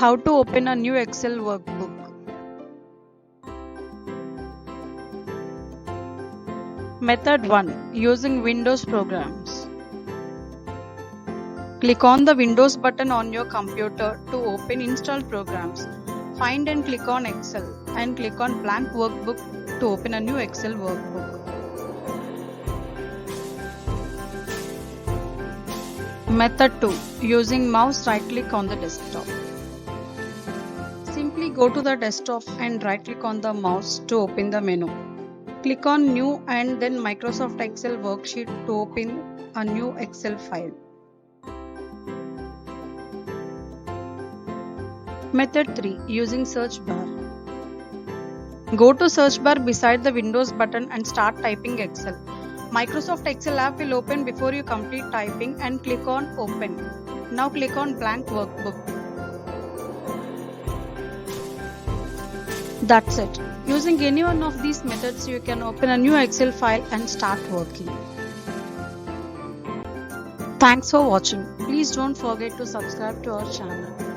How to open a new Excel workbook. Method 1. Using Windows programs. Click on the Windows button on your computer to open installed programs. Find and click on Excel and click on blank workbook to open a new Excel workbook. Method 2. Using mouse, right click on the desktop. Simply go to the desktop and right click on the mouse to open the menu. Click on New and then Microsoft Excel worksheet to open a new Excel file. Method 3. Using search bar. Go to search bar beside the Windows button and start typing Excel. Microsoft Excel app will open before you complete typing and click on Open. Now click on Blank Workbook. That's it. Using any one of these methods, you can open a new Excel file and start working. Thanks for watching. Please don't forget to subscribe to our channel.